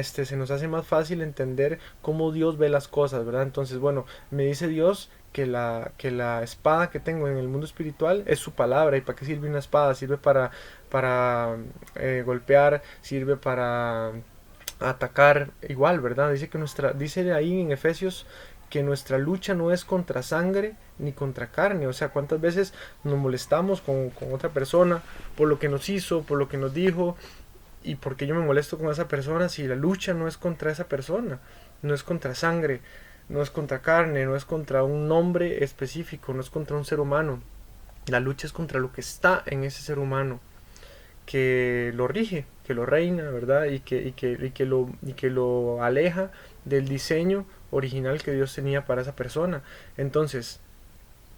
se nos hace más fácil entender cómo Dios ve las cosas, ¿verdad? Entonces, bueno, me dice Dios que la espada que tengo en el mundo espiritual es su palabra. ¿Y para qué sirve una espada? Sirve para golpear, sirve para atacar igual, ¿verdad? Dice ahí en Efesios que nuestra lucha no es contra sangre ni contra carne. O sea, cuántas veces nos molestamos con otra persona por lo que nos hizo, por lo que nos dijo, y por qué yo me molesto con esa persona si la lucha no es contra esa persona, no es contra sangre, no es contra carne, no es contra un nombre específico, no es contra un ser humano. La lucha es contra lo que está en ese ser humano, que lo rige, que lo reina, ¿verdad? Y que lo aleja del diseño original que Dios tenía para esa persona. Entonces,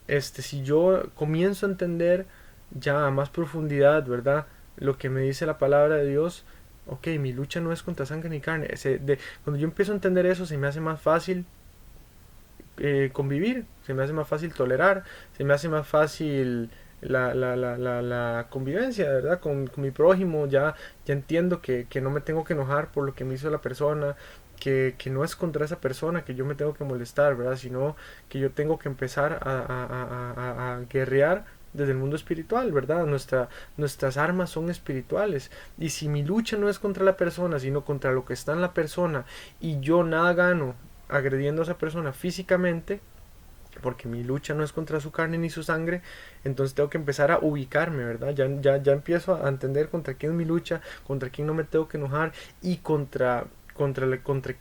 si yo comienzo a entender ya a más profundidad, ¿verdad? Lo que me dice la palabra de Dios, ok, mi lucha no es contra sangre ni carne. Cuando yo empiezo a entender eso, se me hace más fácil convivir, se me hace más fácil tolerar, se me hace más fácil la convivencia, ¿verdad? Con mi prójimo, ya entiendo que no me tengo que enojar por lo que me hizo la persona, que no es contra esa persona que yo me tengo que molestar, ¿verdad? Sino que yo tengo que empezar a guerrear desde el mundo espiritual, ¿verdad? Nuestras armas son espirituales. Y si mi lucha no es contra la persona, sino contra lo que está en la persona, y yo nada gano agrediendo a esa persona físicamente, porque mi lucha no es contra su carne ni su sangre, entonces tengo que empezar a ubicarme, ¿verdad? Ya empiezo a entender contra quién es mi lucha, contra quién no me tengo que enojar, y contra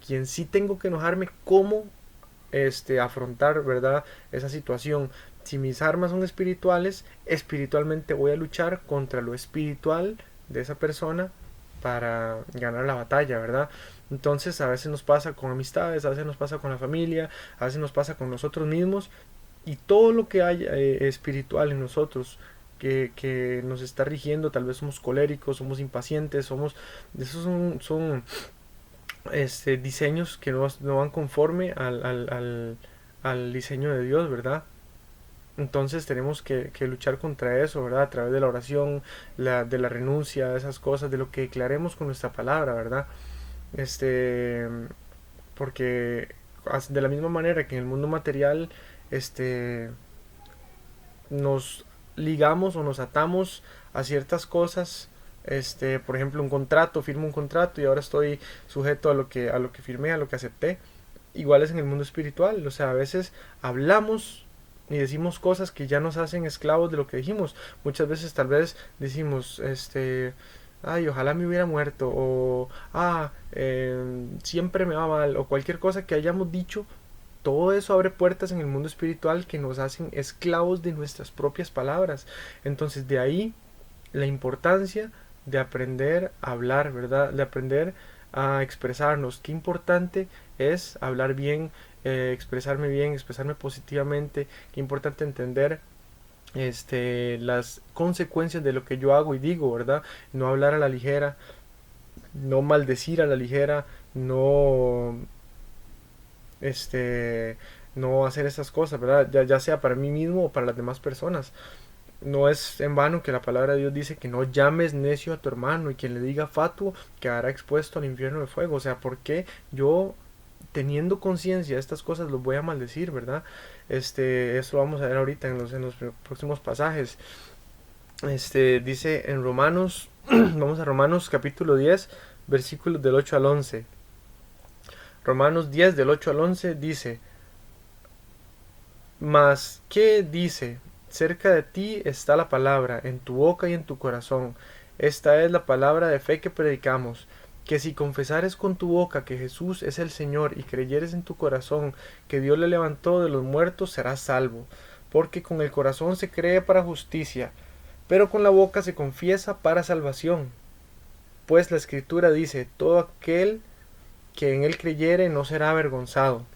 quien sí tengo que enojarme, cómo afrontar, ¿verdad? Esa situación. Si mis armas son espirituales, espiritualmente voy a luchar contra lo espiritual de esa persona para ganar la batalla, ¿verdad? Entonces a veces nos pasa con amistades, a veces nos pasa con la familia, a veces nos pasa con nosotros mismos, y todo lo que hay espiritual en nosotros que nos está rigiendo, tal vez somos coléricos, somos impacientes, esos son diseños que no van conforme al diseño de Dios, ¿verdad? Entonces tenemos que luchar contra eso, ¿verdad? A través de la oración, de la renuncia, de esas cosas, de lo que declaremos con nuestra palabra, ¿verdad? Este, porque de la misma manera que en el mundo material, nos ligamos o nos atamos a ciertas cosas, por ejemplo, firmo un contrato y ahora estoy sujeto a lo que firmé, a lo que acepté. Igual es en el mundo espiritual, o sea, a veces hablamos y decimos cosas que ya nos hacen esclavos de lo que dijimos. Muchas veces tal vez decimos, ay, ojalá me hubiera muerto, o siempre me va mal, o cualquier cosa que hayamos dicho. Todo eso abre puertas en el mundo espiritual que nos hacen esclavos de nuestras propias palabras. Entonces de ahí la importancia de aprender a hablar, ¿verdad? De aprender a expresarnos. Qué importante es hablar bien, bien, expresarme positivamente. Qué importante entender las consecuencias de lo que yo hago y digo, ¿verdad? No hablar a la ligera, no maldecir a la ligera, no hacer esas cosas, ¿verdad? Ya sea para mí mismo o para las demás personas. No es en vano que la palabra de Dios dice que no llames necio a tu hermano, y quien le diga fatuo quedará expuesto al infierno de fuego. O sea, ¿por qué yo, teniendo conciencia de estas cosas, los voy a maldecir, ¿verdad? Esto lo vamos a ver ahorita en los próximos pasajes. Dice en Romanos, vamos a Romanos capítulo 10, versículos del 8 al 11. Romanos 10 del 8 al 11 dice: Mas, ¿qué dice? Cerca de ti está la palabra, en tu boca y en tu corazón. Esta es la palabra de fe que predicamos, que si confesares con tu boca que Jesús es el Señor y creyeres en tu corazón que Dios le levantó de los muertos, serás salvo. Porque con el corazón se cree para justicia, pero con la boca se confiesa para salvación. Pues la Escritura dice: todo aquel que en él creyere no será avergonzado.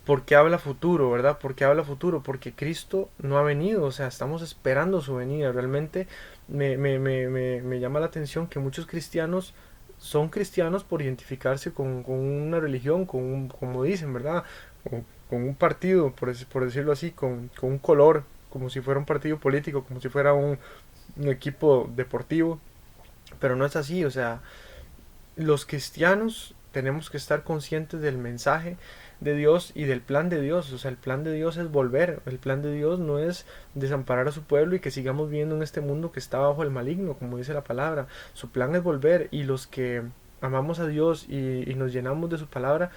¿Por qué habla futuro, verdad? ¿Por qué habla futuro? Porque Cristo no ha venido, o sea, estamos esperando su venida. Realmente me llama la atención que muchos cristianos son cristianos por identificarse con una religión, como dicen, ¿verdad? Con un partido, por decirlo así, con un color, como si fuera un partido político, como si fuera un equipo deportivo, pero no es así, o sea, los cristianos tenemos que estar conscientes del mensaje de Dios y del plan de Dios. O sea, el plan de Dios es volver. El plan de Dios no es desamparar a su pueblo y que sigamos viviendo en este mundo que está bajo el maligno, como dice la palabra. Su plan es volver, y los que amamos a Dios y nos llenamos de su palabra,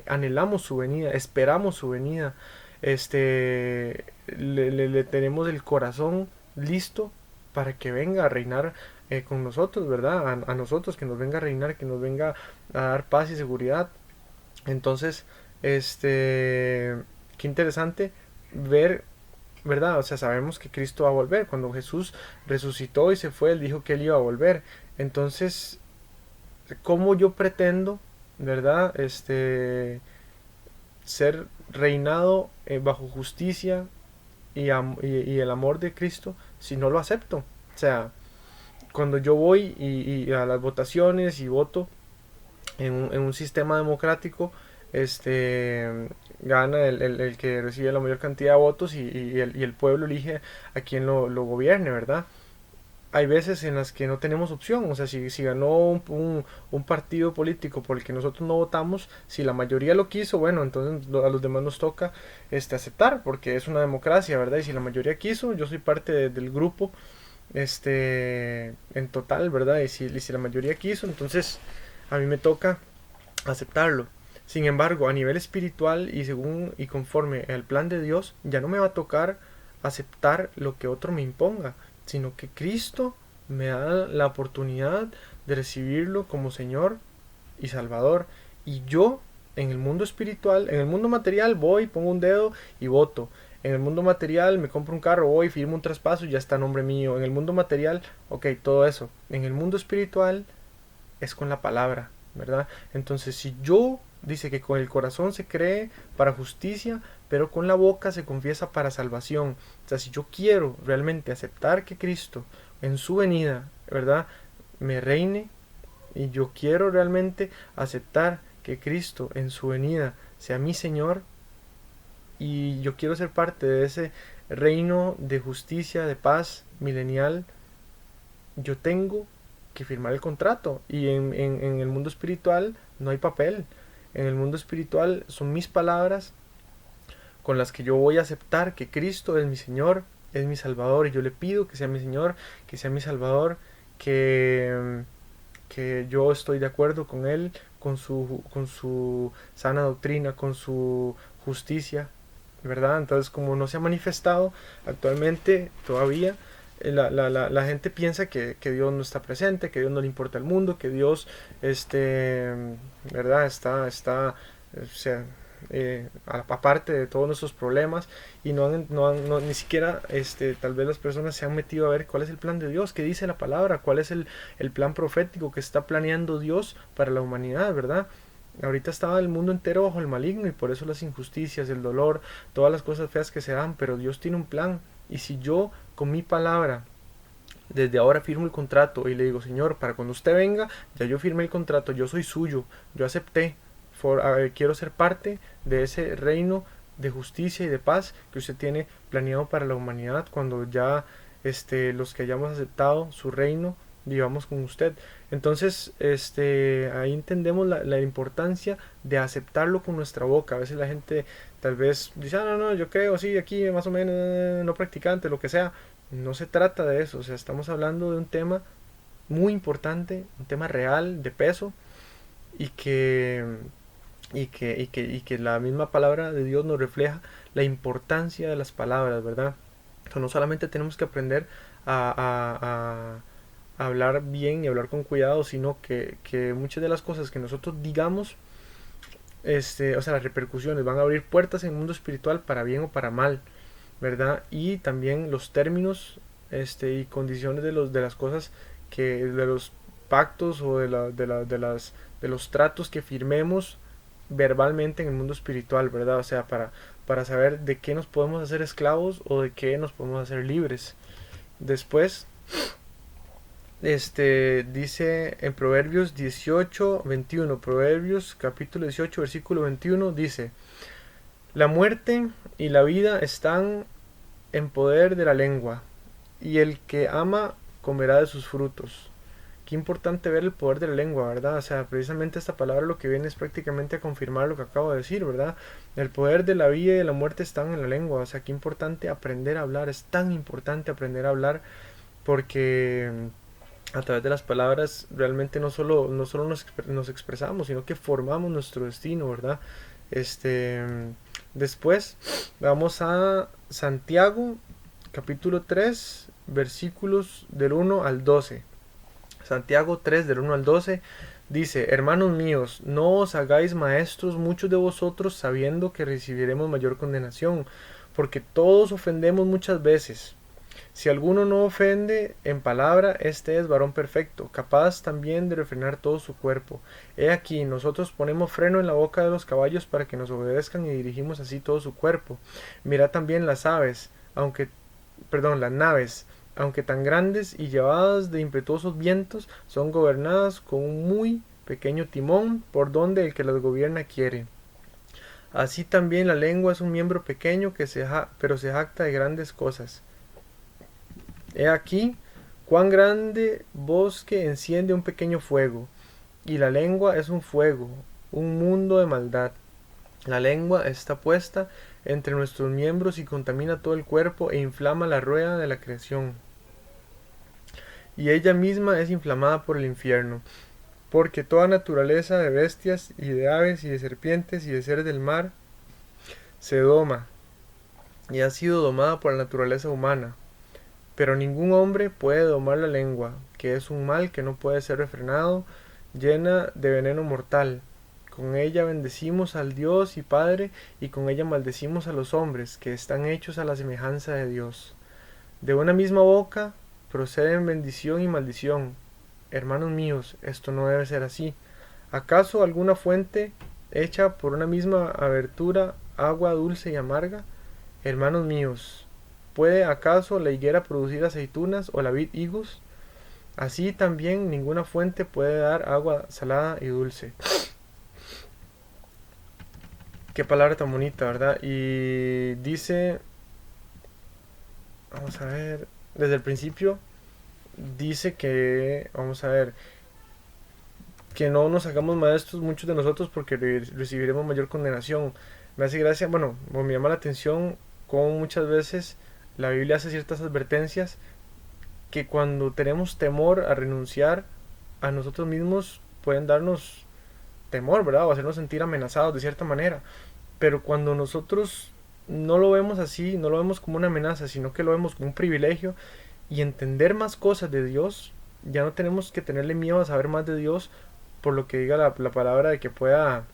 anhelamos su venida, esperamos su venida. Le tenemos el corazón listo para que venga a reinar con nosotros, ¿verdad? A nosotros, que nos venga a reinar, que nos venga a dar paz y seguridad. Entonces, qué interesante ver, ¿verdad? O sea, sabemos que Cristo va a volver. Cuando Jesús resucitó y se fue, Él dijo que Él iba a volver. Entonces, ¿cómo yo pretendo, ¿verdad? Ser reinado bajo justicia y el amor de Cristo si no lo acepto? O sea, cuando yo voy y a las votaciones y voto en un sistema democrático, gana el que recibe la mayor cantidad de votos, y el pueblo elige a quien lo gobierne, ¿verdad? Hay veces en las que no tenemos opción, o sea, si ganó un partido político por el que nosotros no votamos, si la mayoría lo quiso, bueno, entonces a los demás nos toca aceptar, porque es una democracia, ¿verdad? Y si la mayoría quiso, yo soy parte del grupo, en total, ¿verdad? Y si la mayoría quiso, entonces a mí me toca aceptarlo. Sin embargo, a nivel espiritual y según y conforme al plan de Dios, ya no me va a tocar aceptar lo que otro me imponga, sino que Cristo me da la oportunidad de recibirlo como Señor y Salvador. Y yo, en el mundo espiritual, en el mundo material, voy, pongo un dedo y voto. En el mundo material me compro un carro, voy, firmo un traspaso y ya está a nombre mío. En el mundo material, ok, todo eso. En el mundo espiritual es con la palabra, ¿verdad? Entonces, si yo dice que con el corazón se cree para justicia, pero con la boca se confiesa para salvación. O sea, si yo quiero realmente aceptar que Cristo en su venida, ¿verdad?, me reine, y yo quiero realmente aceptar que Cristo en su venida sea mi Señor, y yo quiero ser parte de ese reino de justicia, de paz milenial, yo tengo que firmar el contrato. Y en el mundo espiritual no hay papel. En el mundo espiritual son mis palabras con las que yo voy a aceptar que Cristo es mi Señor, es mi Salvador, y yo le pido que sea mi Señor, que sea mi Salvador, que yo estoy de acuerdo con Él, con su sana doctrina, con su justicia, ¿verdad? Entonces, como no se ha manifestado actualmente todavía, la gente piensa que Dios no está presente, que Dios no le importa el mundo, que Dios, ¿verdad? O sea, aparte de todos nuestros problemas, y ni siquiera, tal vez las personas se han metido a ver cuál es el plan de Dios, qué dice la palabra, cuál es el plan profético que está planeando Dios para la humanidad, ¿verdad? Ahorita estaba el mundo entero bajo el maligno, y por eso las injusticias, el dolor, todas las cosas feas que se dan, pero Dios tiene un plan. Y si yo con mi palabra desde ahora firmo el contrato y le digo, Señor, para cuando usted venga, ya yo firmé el contrato, yo soy suyo, yo acepté, quiero ser parte de ese reino de justicia y de paz que usted tiene planeado para la humanidad, cuando ya los que hayamos aceptado su reino vivamos con usted. Entonces, ahí entendemos la importancia de aceptarlo con nuestra boca. A veces la gente tal vez dice, no, no, yo creo, sí, aquí más o menos, no practicante, lo que sea. No se trata de eso, o sea, estamos hablando de un tema muy importante, un tema real, de peso, y que la misma palabra de Dios nos refleja la importancia de las palabras, ¿verdad? Entonces, no solamente tenemos que aprender a hablar bien y hablar con cuidado, sino que muchas de las cosas que nosotros digamos, o sea, las repercusiones van a abrir puertas en el mundo espiritual para bien o para mal, ¿verdad? Y también los términos, y condiciones de las cosas, de los pactos o de los tratos que firmemos, verbalmente en el mundo espiritual, ¿verdad? O sea, para saber de qué nos podemos hacer esclavos o de qué nos podemos hacer libres. Después, dice en Proverbios 18:21, Proverbios capítulo 18, versículo 21, dice: la muerte y la vida están en poder de la lengua, y el que ama comerá de sus frutos. Qué importante ver el poder de la lengua, ¿verdad? O sea, precisamente esta palabra lo que viene es prácticamente a confirmar lo que acabo de decir, ¿verdad? El poder de la vida y de la muerte están en la lengua. O sea, qué importante aprender a hablar. Es tan importante aprender a hablar porque a través de las palabras realmente no solo nos expresamos, sino que formamos nuestro destino, ¿verdad? Este, después vamos a Santiago, capítulo 3, versículos del 1 al 12. Santiago 3 del 1 al 12 dice: hermanos míos, no os hagáis maestros muchos de vosotros, sabiendo que recibiremos mayor condenación, porque todos ofendemos muchas veces. Si alguno no ofende en palabra, este es varón perfecto, capaz también de refrenar todo su cuerpo. He aquí, nosotros ponemos freno en la boca de los caballos para que nos obedezcan y dirigimos así todo su cuerpo. Mirad también las aves, las naves, aunque tan grandes y llevadas de impetuosos vientos, son gobernadas con un muy pequeño timón por donde el que las gobierna quiere. Así también la lengua es un miembro pequeño pero se jacta de grandes cosas. He aquí cuán grande bosque enciende un pequeño fuego, y la lengua es un fuego, un mundo de maldad. La lengua está puesta entre nuestros miembros y contamina todo el cuerpo e inflama la rueda de la creación. Y ella misma es inflamada por el infierno, porque toda naturaleza de bestias y de aves y de serpientes y de seres del mar se doma, y ha sido domada por la naturaleza humana. Pero ningún hombre puede domar la lengua, que es un mal que no puede ser refrenado, llena de veneno mortal. Con ella bendecimos al Dios y Padre, y con ella maldecimos a los hombres, que están hechos a la semejanza de Dios. De una misma boca proceden bendición y maldición. Hermanos míos, esto no debe ser así. ¿Acaso alguna fuente hecha por una misma abertura agua dulce y amarga? Hermanos míos, ¿puede acaso la higuera producir aceitunas o la vid higos? Así también ninguna fuente puede dar agua salada y dulce. Qué palabra tan bonita, ¿verdad? Y dice, vamos a ver, desde el principio dice que, vamos a ver, que no nos hagamos maestros muchos de nosotros porque recibiremos mayor condenación. Me hace gracia, bueno, me llama la atención cómo muchas veces la Biblia hace ciertas advertencias que cuando tenemos temor a renunciar a nosotros mismos pueden darnos temor, ¿verdad? O hacernos sentir amenazados de cierta manera. Pero cuando nosotros no lo vemos así, no lo vemos como una amenaza, sino que lo vemos como un privilegio y entender más cosas de Dios, ya no tenemos que tenerle miedo a saber más de Dios por lo que diga la palabra de que pueda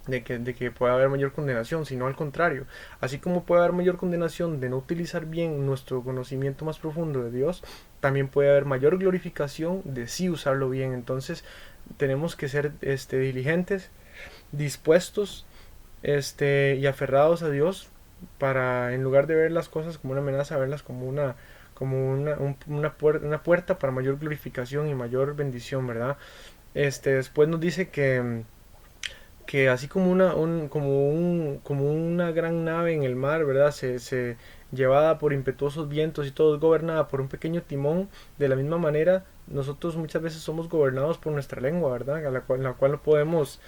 haber mayor condenación, sino al contrario. Así como puede haber mayor condenación de no utilizar bien nuestro conocimiento más profundo de Dios, también puede haber mayor glorificación de sí usarlo bien. Entonces tenemos que ser diligentes, dispuestos y aferrados a Dios para, en lugar de ver las cosas como una amenaza, verlas como una puerta para mayor glorificación y mayor bendición, ¿verdad? Después nos dice que así como una gran nave en el mar, ¿verdad? Llevada por impetuosos vientos y todo es gobernada por un pequeño timón. De la misma manera, nosotros muchas veces somos gobernados por nuestra lengua, ¿verdad? La cual no podemos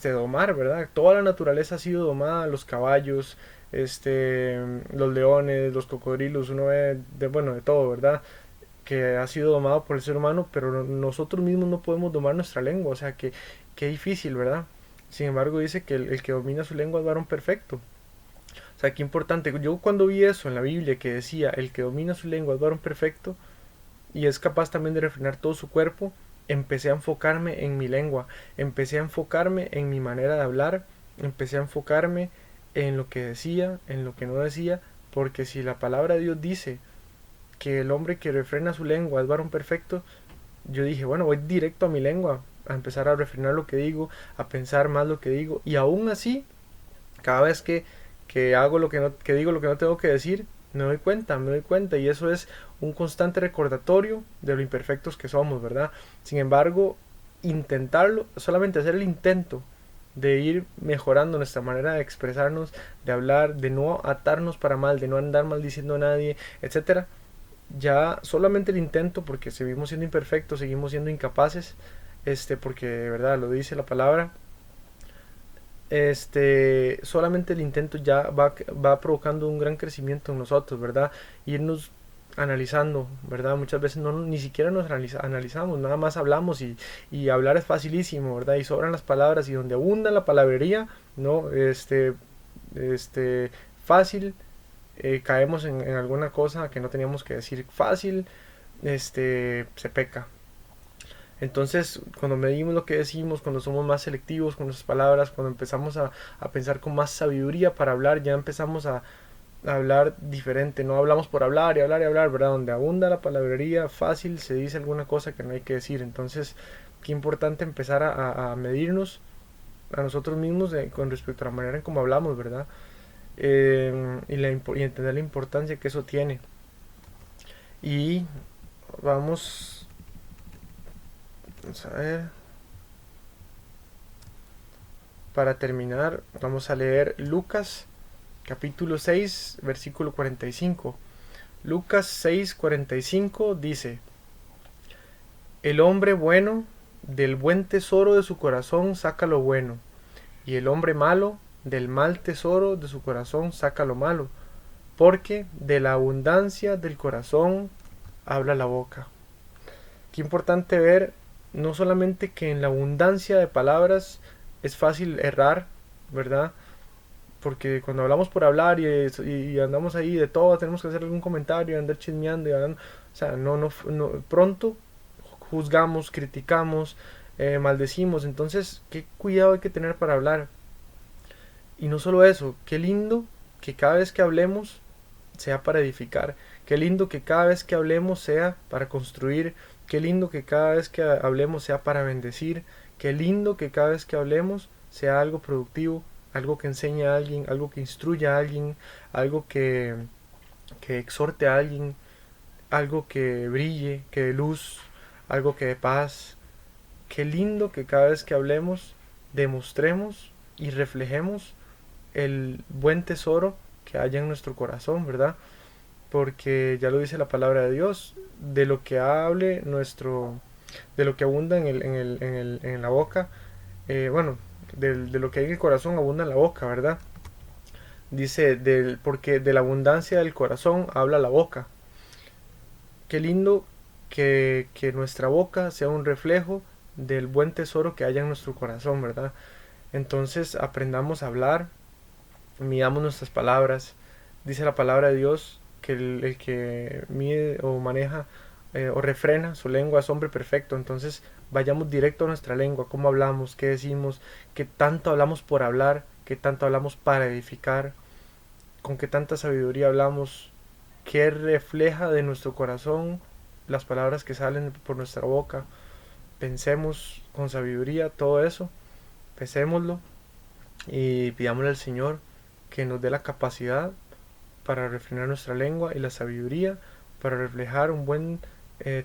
domar, ¿verdad? Toda la naturaleza ha sido domada, los caballos, los leones, los cocodrilos, uno ve de todo, ¿verdad? Que ha sido domado por el ser humano, pero nosotros mismos no podemos domar nuestra lengua, o sea que difícil, ¿verdad? Sin embargo dice que el que domina su lengua es varón perfecto. O sea, qué importante. Yo cuando vi eso en la Biblia que decía el que domina su lengua es varón perfecto y es capaz también de refrenar todo su cuerpo, empecé a enfocarme en mi lengua, empecé a enfocarme en mi manera de hablar, empecé a enfocarme en lo que decía, en lo que no decía, porque si la palabra de Dios dice que el hombre que refrena su lengua es varón perfecto, yo dije, bueno, voy directo a mi lengua, a empezar a refrenar lo que digo, a pensar más lo que digo, y aún así, cada vez que hago lo que no, que digo lo que no tengo que decir, me doy cuenta, y eso es un constante recordatorio de lo imperfectos que somos, ¿verdad? Sin embargo, intentarlo, solamente hacer el intento de ir mejorando nuestra manera de expresarnos, de hablar, de no atarnos para mal, de no andar maldiciendo a nadie, etcétera. Ya solamente el intento, porque seguimos siendo imperfectos, seguimos siendo incapaces, porque de verdad lo dice la palabra, solamente el intento ya va provocando un gran crecimiento en nosotros, ¿verdad? Irnos analizando, ¿verdad? Muchas veces no, ni siquiera nos analizamos, nada más hablamos, y hablar es facilísimo, ¿verdad? Y sobran las palabras, y donde abunda la palabrería, ¿no? Fácil, caemos en alguna cosa que no teníamos que decir fácil, se peca. Entonces, cuando medimos lo que decimos, cuando somos más selectivos con nuestras palabras, cuando empezamos a pensar con más sabiduría para hablar, ya empezamos a hablar diferente. No hablamos por hablar y hablar y hablar, ¿verdad? Donde abunda la palabrería, fácil se dice alguna cosa que no hay que decir. Entonces, qué importante empezar a medirnos a nosotros mismos con respecto a la manera en cómo hablamos, ¿verdad? Y entender la importancia que eso tiene. Y vamos, vamos a ver. Para terminar, vamos a leer Lucas capítulo 6, versículo 45. Lucas 6:45 dice: El hombre bueno del buen tesoro de su corazón saca lo bueno, y el hombre malo del mal tesoro de su corazón saca lo malo, porque de la abundancia del corazón habla la boca. Qué importante ver no solamente que en la abundancia de palabras es fácil errar, ¿verdad? Porque cuando hablamos por hablar y andamos ahí de todo, tenemos que hacer algún comentario, andar chismeando y hablando, o sea, no pronto juzgamos, criticamos, maldecimos. Entonces, qué cuidado hay que tener para hablar. Y no solo eso, qué lindo que cada vez que hablemos sea para edificar, qué lindo que cada vez que hablemos sea para construir, qué lindo que cada vez que hablemos sea para bendecir, qué lindo que cada vez que hablemos sea algo productivo, algo que enseñe a alguien, algo que instruya a alguien, algo que exhorte a alguien, algo que brille, que dé luz, algo que dé paz. Qué lindo que cada vez que hablemos demostremos y reflejemos el buen tesoro que haya en nuestro corazón, ¿verdad? Porque ya lo dice la palabra de Dios, de lo que hable de lo que abunda en la boca, bueno, de lo que hay en el corazón abunda en la boca, ¿verdad? Dice, porque de la abundancia del corazón habla la boca. Qué lindo que nuestra boca sea un reflejo del buen tesoro que haya en nuestro corazón, ¿verdad? Entonces aprendamos a hablar, midamos nuestras palabras. Dice la palabra de Dios que el que mide o maneja o refrena su lengua es hombre perfecto. Entonces vayamos directo a nuestra lengua, cómo hablamos, qué decimos, qué tanto hablamos por hablar, qué tanto hablamos para edificar, con qué tanta sabiduría hablamos, qué refleja de nuestro corazón las palabras que salen por nuestra boca. Pensemos con sabiduría todo eso, pensémoslo y pidámosle al Señor que nos dé la capacidad para refrenar nuestra lengua y la sabiduría para reflejar un buen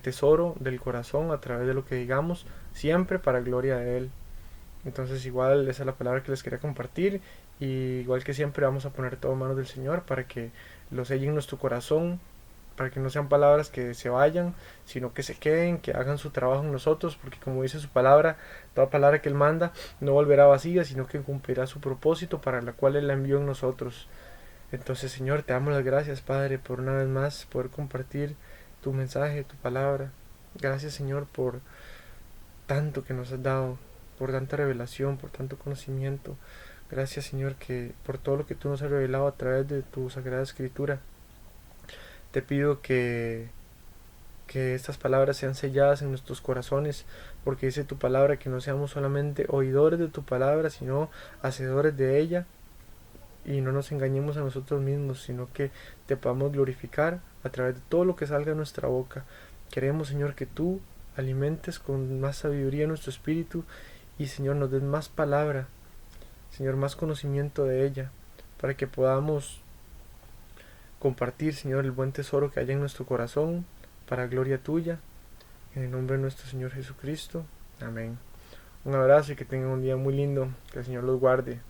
tesoro del corazón a través de lo que digamos, siempre para gloria de Él. Entonces igual esa es la palabra que les quería compartir, y igual que siempre vamos a poner todo en manos del Señor para que lo selle en nuestro corazón, para que no sean palabras que se vayan, sino que se queden, que hagan su trabajo en nosotros, porque como dice su palabra, toda palabra que Él manda no volverá vacía, sino que cumplirá su propósito para la cual Él la envió en nosotros. Entonces, Señor, te damos las gracias, Padre, por una vez más poder compartir tu mensaje, tu palabra. Gracias, Señor, por tanto que nos has dado, por tanta revelación, por tanto conocimiento. Gracias, Señor, que por todo lo que tú nos has revelado a través de tu Sagrada Escritura. Te pido que estas palabras sean selladas en nuestros corazones, porque dice tu palabra que no seamos solamente oidores de tu palabra, sino hacedores de ella, y no nos engañemos a nosotros mismos, sino que te podamos glorificar a través de todo lo que salga de nuestra boca. Queremos, Señor, que tú alimentes con más sabiduría nuestro espíritu y, Señor, nos des más palabra, Señor, más conocimiento de ella, para que podamos compartir, Señor, el buen tesoro que hay en nuestro corazón, para gloria tuya, en el nombre de nuestro Señor Jesucristo. Amén. Un abrazo y que tengan un día muy lindo. Que el Señor los guarde.